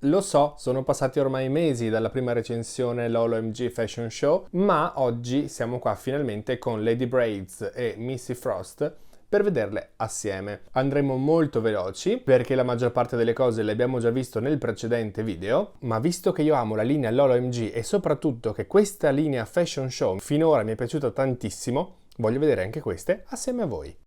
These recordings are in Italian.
Lo so, sono passati ormai mesi dalla prima recensione LOL-OMG Fashion Show, ma oggi siamo qua finalmente con Lady Braids e Missy Frost per vederle assieme. Andremo molto veloci perché la maggior parte delle cose le abbiamo già visto nel precedente video, ma visto che io amo la linea LOL-OMG e soprattutto che questa linea Fashion Show finora mi è piaciuta tantissimo, voglio vedere anche queste assieme a voi.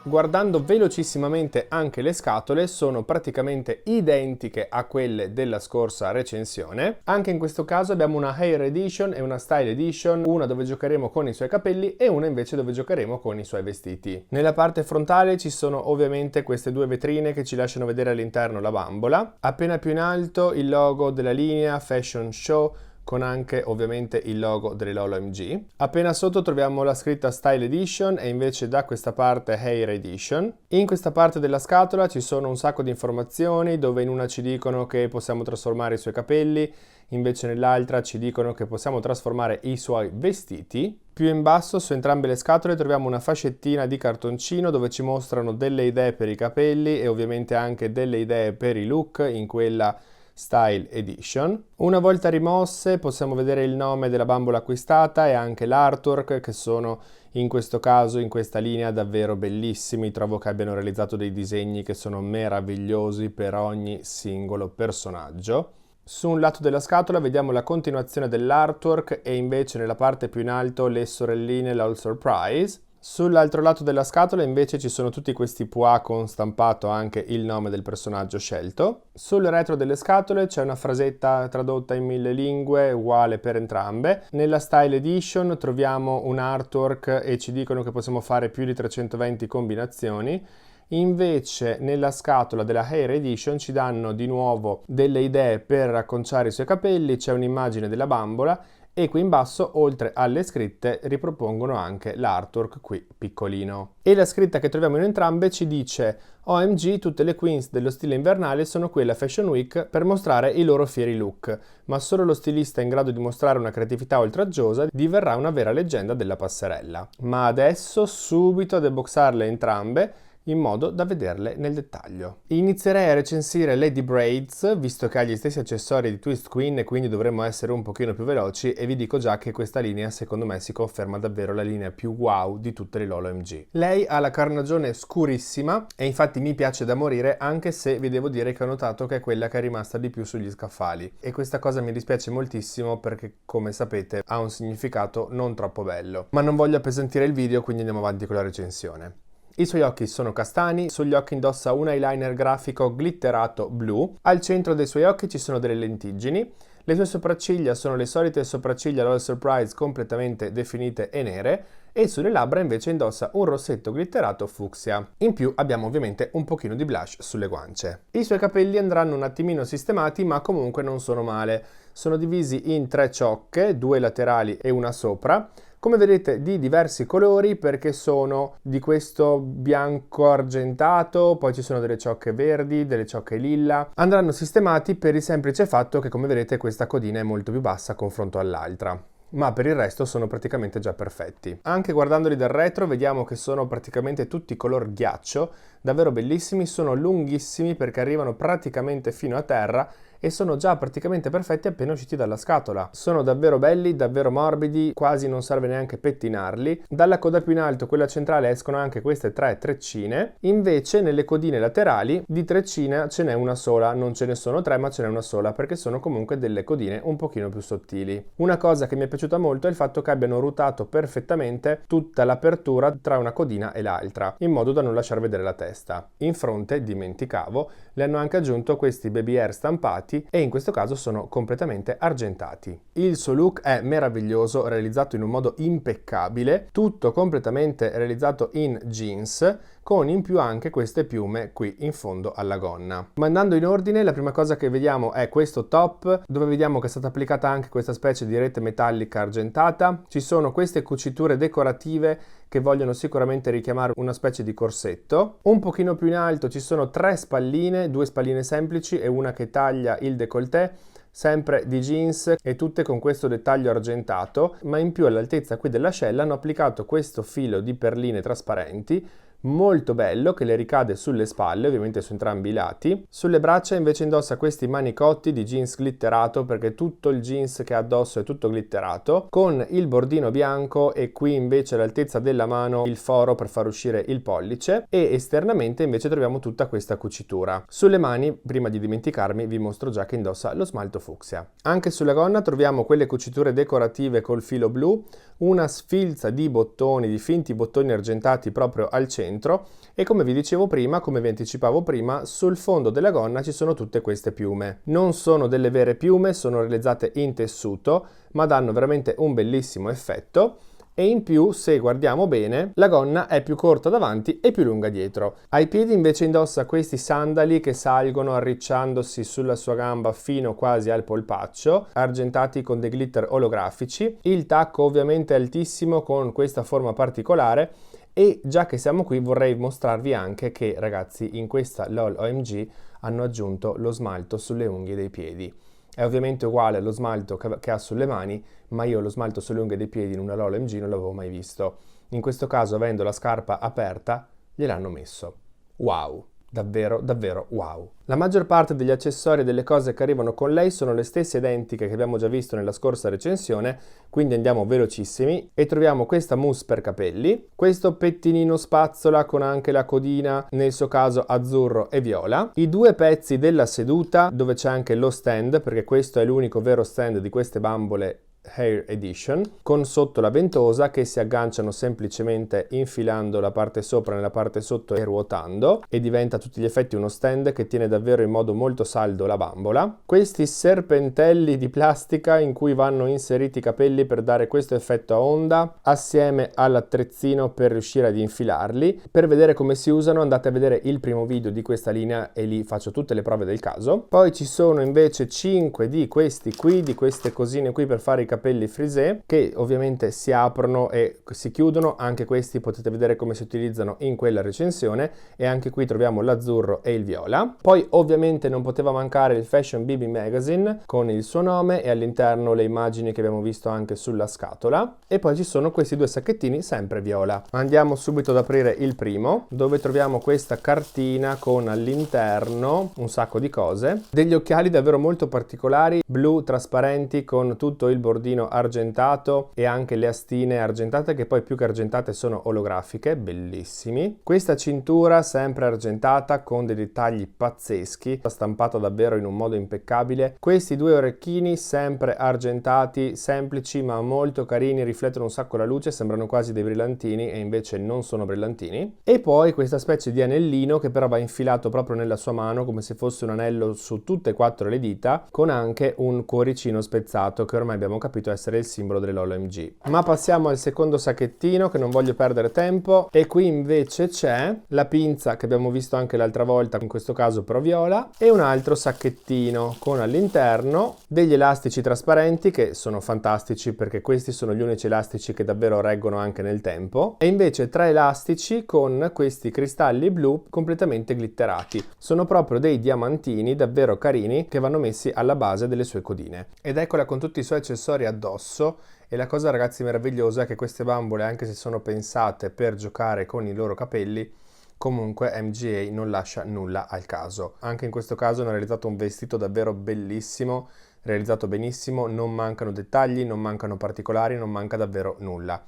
Guardando velocissimamente anche le scatole sono praticamente identiche a quelle della scorsa recensione. Anche in questo caso abbiamo una Hair Edition e una Style Edition, una dove giocheremo con i suoi capelli e una invece dove giocheremo con i suoi vestiti. Nella parte frontale ci sono ovviamente queste due vetrine che ci lasciano vedere all'interno la bambola. Appena più in alto il logo della linea Fashion Show, con anche ovviamente il logo delle LOL-OMG. Appena sotto troviamo la scritta Style Edition e invece da questa parte Hair Edition. In questa parte della scatola ci sono un sacco di informazioni dove in una ci dicono che possiamo trasformare i suoi capelli, invece nell'altra ci dicono che possiamo trasformare i suoi vestiti. Più in basso su entrambe le scatole troviamo una fascettina di cartoncino dove ci mostrano delle idee per i capelli e ovviamente anche delle idee per i look in quella Style Edition. Una volta rimosse possiamo vedere il nome della bambola acquistata e anche l'artwork, che sono in questo caso, in questa linea, davvero bellissimi. Trovo che abbiano realizzato dei disegni che sono meravigliosi per ogni singolo personaggio. Su un lato della scatola vediamo la continuazione dell'artwork e invece nella parte più in alto le sorelline LOL Surprise. Sull'altro lato della scatola invece ci sono tutti questi pois con stampato anche il nome del personaggio scelto. Sul retro delle scatole c'è una frasetta tradotta in 1000 lingue uguale per entrambe. Nella Style Edition troviamo un artwork e ci dicono che possiamo fare più di 320 combinazioni. Invece nella scatola della Hair Edition ci danno di nuovo delle idee per acconciare i suoi capelli, c'è un'immagine della bambola e qui in basso, oltre alle scritte, ripropongono anche l'artwork qui piccolino. E la scritta che troviamo in entrambe ci dice: OMG, tutte le queens dello stile invernale sono qui alla Fashion Week per mostrare i loro fieri look, ma solo lo stilista in grado di mostrare una creatività oltraggiosa diverrà una vera leggenda della passerella. Ma adesso subito ad unboxarle entrambe, in modo da vederle nel dettaglio. Inizierei a recensire Lady Braids, visto che ha gli stessi accessori di Twist Queen e quindi dovremmo essere un pochino più veloci, e vi dico già che questa linea secondo me si conferma davvero la linea più wow di tutte le LOL-OMG. Lei ha la carnagione scurissima e infatti mi piace da morire, anche se vi devo dire che ho notato che è quella che è rimasta di più sugli scaffali e questa cosa mi dispiace moltissimo perché, come sapete, ha un significato non troppo bello. Ma non voglio appesantire il video, quindi andiamo avanti con la recensione. I suoi occhi sono castani, sugli occhi indossa un eyeliner grafico glitterato blu, al centro dei suoi occhi ci sono delle lentiggini, le sue sopracciglia sono le solite sopracciglia LOL Surprise completamente definite e nere e sulle labbra invece indossa un rossetto glitterato fucsia. In più abbiamo ovviamente un pochino di blush sulle guance. I suoi capelli andranno un attimino sistemati ma comunque non sono male, sono divisi in 3 ciocche, 2 laterali e una sopra. Come vedete di diversi colori perché sono di questo bianco argentato, poi ci sono delle ciocche verdi, delle ciocche lilla. Andranno sistemati per il semplice fatto che, come vedete, questa codina è molto più bassa a confronto all'altra. Ma per il resto sono praticamente già perfetti. Anche guardandoli dal retro vediamo che sono praticamente tutti color ghiaccio, davvero bellissimi, sono lunghissimi perché arrivano praticamente fino a terra e sono già praticamente perfetti appena usciti dalla scatola. Sono davvero belli, davvero morbidi, quasi non serve neanche pettinarli. Dalla coda più in alto, quella centrale, escono anche queste 3 treccine, invece nelle codine laterali di treccina ce n'è una sola, non ce ne sono 3 ma ce n'è una sola perché sono comunque delle codine un pochino più sottili. Una cosa che mi è piaciuta molto è il fatto che abbiano ruotato perfettamente tutta l'apertura tra una codina e l'altra, in modo da non lasciar vedere la testa. In fronte, dimenticavo, le hanno anche aggiunto questi baby hair stampati e in questo caso sono completamente argentati. Il suo look è meraviglioso, realizzato in un modo impeccabile, tutto completamente realizzato in jeans, con in più anche queste piume qui in fondo alla gonna. Ma andando in ordine, la prima cosa che vediamo è questo top, dove vediamo che è stata applicata anche questa specie di rete metallica argentata. Ci sono queste cuciture decorative che vogliono sicuramente richiamare una specie di corsetto. Un pochino più in alto ci sono 3 spalline, 2 spalline semplici e una che taglia il décolleté, sempre di jeans e tutte con questo dettaglio argentato, ma in più all'altezza qui dell'ascella hanno applicato questo filo di perline trasparenti molto bello che le ricade sulle spalle, ovviamente su entrambi i lati. Sulle braccia invece indossa questi manicotti di jeans glitterato, perché tutto il jeans che ha addosso è tutto glitterato, con il bordino bianco e qui invece all'altezza della mano il foro per far uscire il pollice, e esternamente invece troviamo tutta questa cucitura. Sulle mani, prima di dimenticarmi, vi mostro già che indossa lo smalto fucsia. Anche sulla gonna troviamo quelle cuciture decorative col filo blu, una sfilza di bottoni, di finti bottoni argentati proprio al centro, e come vi dicevo prima, come vi anticipavo prima, sul fondo della gonna ci sono tutte queste piume. Non sono delle vere piume, sono realizzate in tessuto, ma danno veramente un bellissimo effetto. E in più, se guardiamo bene, la gonna è più corta davanti e più lunga dietro. Ai piedi invece indossa questi sandali che salgono arricciandosi sulla sua gamba fino quasi al polpaccio, argentati con dei glitter olografici. Il tacco ovviamente è altissimo con questa forma particolare. E già che siamo qui vorrei mostrarvi anche che, ragazzi, in questa LOL OMG hanno aggiunto lo smalto sulle unghie dei piedi. È ovviamente uguale allo smalto che ha sulle mani, ma io lo smalto sulle unghie dei piedi in una LOL OMG non l'avevo mai visto. In questo caso, avendo la scarpa aperta, gliel'hanno messo. Wow! Davvero, davvero wow. La maggior parte degli accessori e delle cose che arrivano con lei sono le stesse identiche che abbiamo già visto nella scorsa recensione, quindi andiamo velocissimi e troviamo questa mousse per capelli, questo pettinino spazzola con anche la codina, nel suo caso azzurro e viola, i due pezzi della seduta dove c'è anche lo stand, perché questo è l'unico vero stand di queste bambole Hair Edition, con sotto la ventosa che si agganciano semplicemente infilando la parte sopra nella parte sotto e ruotando, e diventa a tutti gli effetti uno stand che tiene davvero in modo molto saldo la bambola. Questi serpentelli di plastica in cui vanno inseriti i capelli per dare questo effetto a onda, assieme all'attrezzino per riuscire ad infilarli. Per vedere come si usano andate a vedere il primo video di questa linea e lì faccio tutte le prove del caso. Poi ci sono invece 5 di questi qui, di queste cosine qui per fare i capelli frisé, che ovviamente si aprono e si chiudono. Anche questi potete vedere come si utilizzano in quella recensione, e anche qui troviamo l'azzurro e il viola. Poi ovviamente non poteva mancare il Fashion Baby Magazine con il suo nome e all'interno le immagini che abbiamo visto anche sulla scatola, e poi ci sono questi due sacchettini sempre viola. Andiamo subito ad aprire il primo, dove troviamo questa cartina con all'interno un sacco di cose, degli occhiali davvero molto particolari, blu trasparenti con tutto il bordino argentato e anche le astine argentate, che poi più che argentate sono olografiche, bellissimi. Questa cintura sempre argentata con dei dettagli pazzeschi, stampata davvero in un modo impeccabile. Questi due orecchini sempre argentati, semplici ma molto carini, riflettono un sacco la luce, sembrano quasi dei brillantini e invece non sono brillantini. E poi questa specie di anellino che però va infilato proprio nella sua mano come se fosse un anello su tutte e quattro le dita, con anche un cuoricino spezzato che ormai abbiamo capito essere il simbolo dell'OMG. Ma passiamo al secondo sacchettino, che non voglio perdere tempo, e qui invece c'è la pinza che abbiamo visto anche l'altra volta, in questo caso però viola, e un altro sacchettino con all'interno degli elastici trasparenti che sono fantastici, perché questi sono gli unici elastici che davvero reggono anche nel tempo, e invece 3 elastici con questi cristalli blu completamente glitterati. Sono proprio dei diamantini davvero carini che vanno messi alla base delle sue codine. Ed eccola con tutti i suoi accessori addosso. E la cosa, ragazzi, meravigliosa è che queste bambole, anche se sono pensate per giocare con i loro capelli, comunque MGA non lascia nulla al caso. Anche in questo caso hanno realizzato un vestito davvero bellissimo, realizzato benissimo, non mancano dettagli, non mancano particolari, non manca davvero nulla.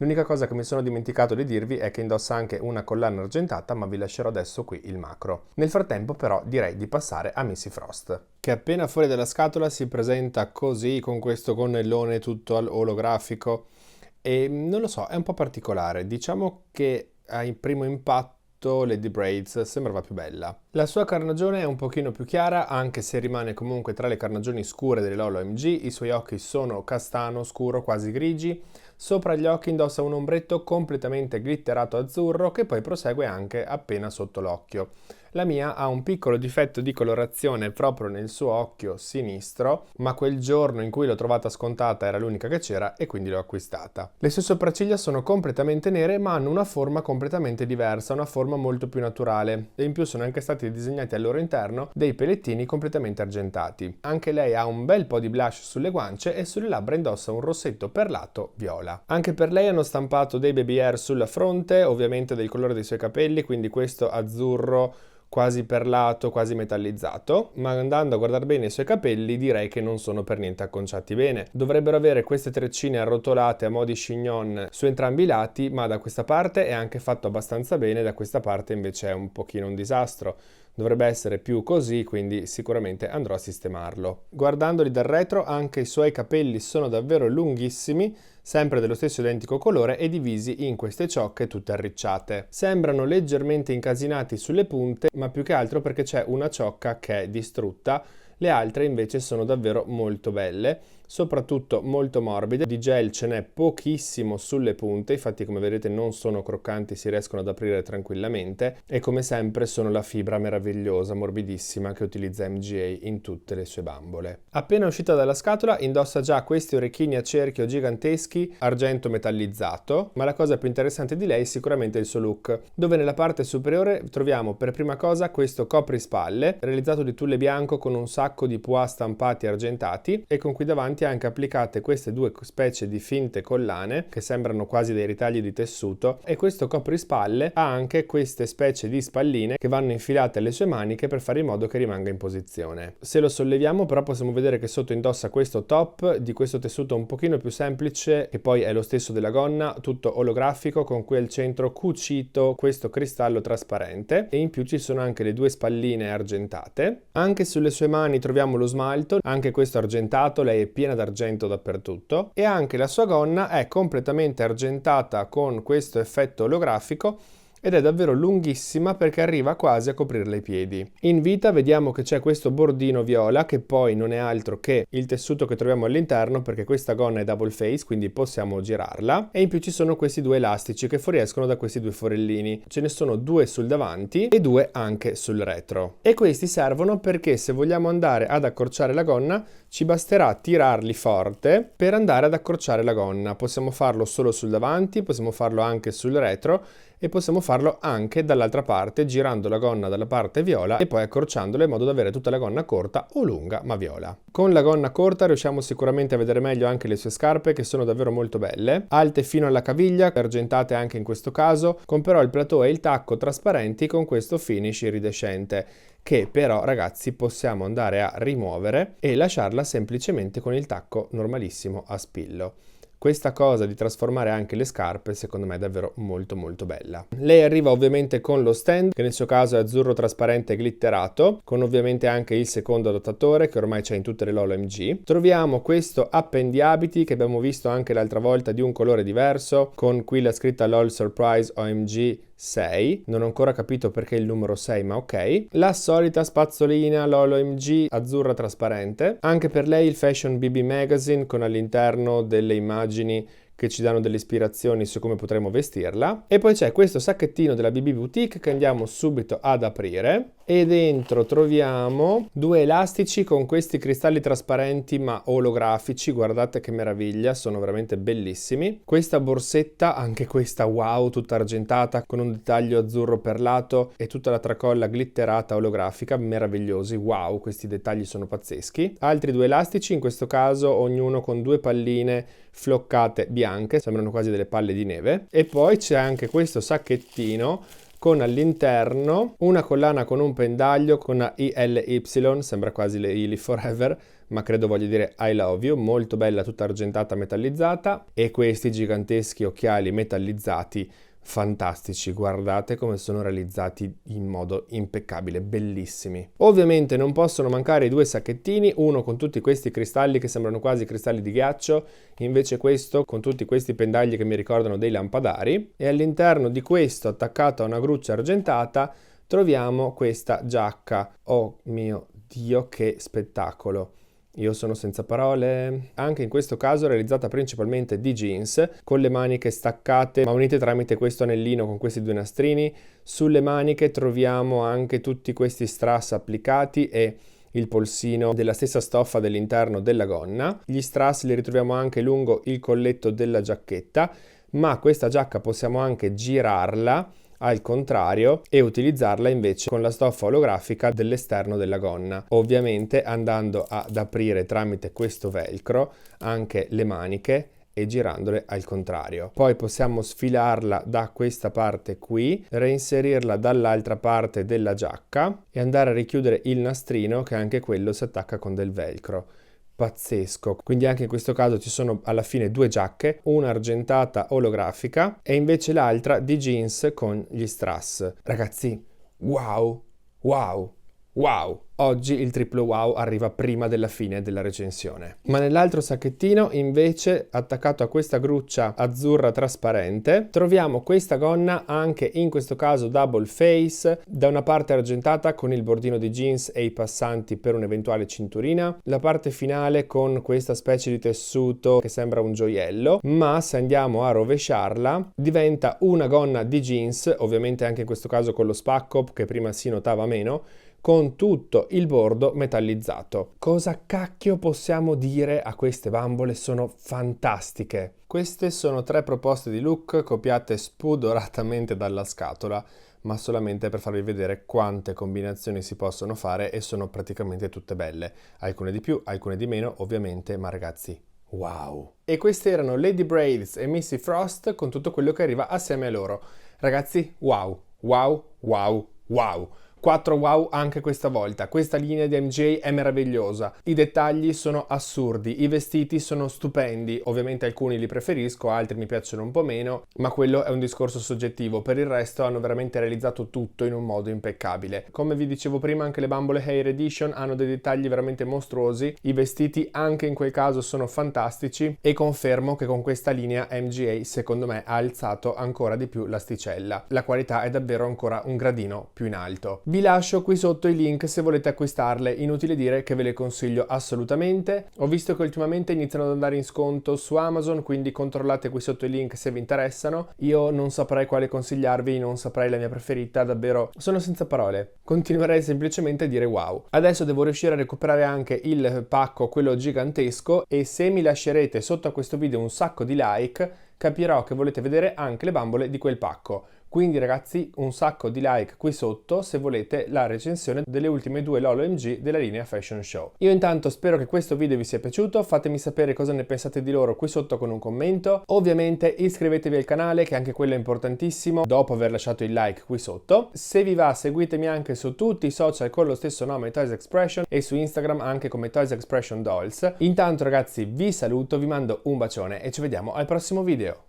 L'unica cosa che mi sono dimenticato di dirvi è che indossa anche una collana argentata, ma vi lascerò adesso qui il macro. Nel frattempo però direi di passare a Missy Frost, che appena fuori dalla scatola si presenta così, con questo gonnellone tutto olografico, e non lo so, è un po' particolare. Diciamo che a primo impatto Lady Braids sembrava più bella. La sua carnagione è un pochino più chiara, anche se rimane comunque tra le carnagioni scure delle LOL OMG. I suoi occhi sono castano scuro, quasi grigi. Sopra gli occhi indossa un ombretto completamente glitterato azzurro che poi prosegue anche appena sotto l'occhio. La mia ha un piccolo difetto di colorazione proprio nel suo occhio sinistro, ma quel giorno in cui l'ho trovata scontata era l'unica che c'era e quindi l'ho acquistata. Le sue sopracciglia sono completamente nere ma hanno una forma completamente diversa, una forma molto più naturale e in più sono anche stati disegnati al loro interno dei pelettini completamente argentati. Anche lei ha un bel po' di blush sulle guance e sulle labbra indossa un rossetto perlato viola. Anche per lei hanno stampato dei baby hair sulla fronte, ovviamente del colore dei suoi capelli, quindi questo azzurro quasi perlato, quasi metallizzato, ma andando a guardare bene i suoi capelli direi che non sono per niente acconciati bene. Dovrebbero avere queste treccine arrotolate a mo' di chignon su entrambi i lati, ma da questa parte è anche fatto abbastanza bene, da questa parte invece è un pochino un disastro. Dovrebbe essere più così, quindi sicuramente andrò a sistemarlo. Guardandoli dal retro, anche i suoi capelli sono davvero lunghissimi, sempre dello stesso identico colore e divisi in queste ciocche tutte arricciate. Sembrano leggermente incasinati sulle punte, ma più che altro perché c'è una ciocca che è distrutta, le altre invece sono davvero molto belle, soprattutto molto morbide. Di gel ce n'è pochissimo sulle punte, infatti come vedete non sono croccanti, si riescono ad aprire tranquillamente e come sempre sono la fibra meravigliosa, morbidissima che utilizza MGA in tutte le sue bambole. Appena uscita dalla scatola indossa già questi orecchini a cerchio giganteschi, argento metallizzato, ma la cosa più interessante di lei è sicuramente il suo look, dove nella parte superiore troviamo per prima cosa questo coprispalle realizzato di tulle bianco con un sacco di pois stampati argentati e con qui davanti anche applicate queste due specie di finte collane che sembrano quasi dei ritagli di tessuto, e questo coprispalle ha anche queste specie di spalline che vanno infilate alle sue maniche per fare in modo che rimanga in posizione. Se lo solleviamo però possiamo vedere che sotto indossa questo top di questo tessuto un pochino più semplice, che poi è lo stesso della gonna, tutto olografico con qui al centro cucito questo cristallo trasparente, e in più ci sono anche le due spalline argentate. Anche sulle sue mani troviamo lo smalto, anche questo argentato, lei è piena d'argento dappertutto, e anche la sua gonna è completamente argentata con questo effetto olografico ed è davvero lunghissima perché arriva quasi a coprirle i piedi. In vita vediamo che c'è questo bordino viola che poi non è altro che il tessuto che troviamo all'interno, perché questa gonna è double face, quindi possiamo girarla, e in più ci sono questi due elastici che fuoriescono da questi due forellini. Ce ne sono due sul davanti e due anche sul retro, e questi servono perché se vogliamo andare ad accorciare la gonna ci basterà tirarli forte per andare ad accorciare la gonna. Possiamo farlo solo sul davanti, possiamo farlo anche sul retro e possiamo farlo anche dall'altra parte, girando la gonna dalla parte viola e poi accorciandola in modo da avere tutta la gonna corta o lunga ma viola. Con la gonna corta riusciamo sicuramente a vedere meglio anche le sue scarpe, che sono davvero molto belle, alte fino alla caviglia, argentate anche in questo caso, con però il plateau e il tacco trasparenti con questo finish iridescente, che però ragazzi possiamo andare a rimuovere e lasciarla semplicemente con il tacco normalissimo a spillo. Questa cosa di trasformare anche le scarpe secondo me è davvero molto molto bella. Lei arriva ovviamente con lo stand, che nel suo caso è azzurro trasparente glitterato, con ovviamente anche il secondo adattatore che ormai c'è in tutte le Lolo MG. Troviamo questo appendiabiti che abbiamo visto anche l'altra volta, di un colore diverso, con qui la scritta LOL Surprise OMG 6, non ho ancora capito perché il numero 6, ma ok. La solita spazzolina Lolo MG azzurra trasparente, anche per lei il Fashion BB Magazine con all'interno delle immagini che ci danno delle ispirazioni su come potremo vestirla, e poi c'è questo sacchettino della BB Boutique che andiamo subito ad aprire, e dentro troviamo due elastici con questi cristalli trasparenti ma olografici, guardate che meraviglia, sono veramente bellissimi. Questa borsetta, anche questa wow, tutta argentata con un dettaglio azzurro perlato e tutta la tracolla glitterata olografica, meravigliosi, wow, questi dettagli sono pazzeschi. Altri due elastici, in questo caso ognuno con due palline floccate bianche, sembrano quasi delle palle di neve, e poi c'è anche questo sacchettino con all'interno una collana con un pendaglio con una ILY, sembra quasi le Ili Forever, ma credo voglia dire I love you, molto bella, tutta argentata metallizzata, e questi giganteschi occhiali metallizzati fantastici, guardate come sono realizzati in modo impeccabile, bellissimi. Ovviamente non possono mancare i due sacchettini, uno con tutti questi cristalli che sembrano quasi cristalli di ghiaccio, invece questo con tutti questi pendagli che mi ricordano dei lampadari, e all'interno di questo, attaccato a una gruccia argentata, troviamo questa giacca. Oh mio Dio, che spettacolo! Io sono senza parole. Anche in questo caso realizzata principalmente di jeans, con le maniche staccate ma unite tramite questo anellino con questi due nastrini. Sulle maniche troviamo anche tutti questi strass applicati e il polsino della stessa stoffa dell'interno della gonna. Gli strass li ritroviamo anche lungo il colletto della giacchetta, ma questa giacca possiamo anche girarla al contrario e utilizzarla invece con la stoffa olografica dell'esterno della gonna, ovviamente andando ad aprire tramite questo velcro anche le maniche e girandole al contrario. Poi possiamo sfilarla da questa parte qui, reinserirla dall'altra parte della giacca e andare a richiudere il nastrino, che anche quello si attacca con del velcro. Pazzesco. Quindi anche in questo caso ci sono alla fine due giacche, una argentata olografica e invece l'altra di jeans con gli strass. Ragazzi, wow, wow, wow! Oggi il triplo wow arriva prima della fine della recensione. Ma nell'altro sacchettino, invece, attaccato a questa gruccia azzurra trasparente, troviamo questa gonna, anche in questo caso double face, da una parte argentata con il bordino di jeans e i passanti per un'eventuale cinturina, la parte finale con questa specie di tessuto che sembra un gioiello, ma se andiamo a rovesciarla diventa una gonna di jeans, ovviamente anche in questo caso con lo spacco che prima si notava meno, con tutto il bordo metallizzato. Cosa cacchio possiamo dire a queste bambole? Sono fantastiche. Queste sono 3 proposte di look copiate spudoratamente dalla scatola, ma solamente per farvi vedere quante combinazioni si possono fare e sono praticamente tutte belle. Alcune di più, alcune di meno, ovviamente, ma ragazzi, wow! E queste erano Lady Braids e Missy Frost con tutto quello che arriva assieme a loro. Ragazzi, wow, wow, wow, wow! 4 wow anche questa volta. Questa linea di MJ è meravigliosa. I dettagli sono assurdi, i vestiti sono stupendi. Ovviamente alcuni li preferisco, altri mi piacciono un po' meno, ma quello è un discorso soggettivo. Per il resto hanno veramente realizzato tutto in un modo impeccabile. Come vi dicevo prima, anche le bambole Hair Edition hanno dei dettagli veramente mostruosi. I vestiti anche in quel caso sono fantastici e confermo che con questa linea MGA secondo me ha alzato ancora di più l'asticella. La qualità è davvero ancora un gradino più in alto. Vi lascio qui sotto i link se volete acquistarle, inutile dire che ve le consiglio assolutamente. Ho visto che ultimamente iniziano ad andare in sconto su Amazon, quindi controllate qui sotto i link se vi interessano. Io non saprei quale consigliarvi, non saprei la mia preferita, davvero sono senza parole. Continuerei semplicemente a dire wow. Adesso devo riuscire a recuperare anche il pacco, quello gigantesco, e se mi lascerete sotto a questo video un sacco di like, capirò che volete vedere anche le bambole di quel pacco. Quindi ragazzi, un sacco di like qui sotto se volete la recensione delle ultime 2 Lolo MG della linea Fashion Show. Io intanto spero che questo video vi sia piaciuto, fatemi sapere cosa ne pensate di loro qui sotto con un commento. Ovviamente iscrivetevi al canale, che anche quello è importantissimo, dopo aver lasciato il like qui sotto. Se vi va, seguitemi anche su tutti i social con lo stesso nome Toys Expression e su Instagram anche come Toys Expression Dolls. Intanto ragazzi vi saluto, vi mando un bacione e ci vediamo al prossimo video.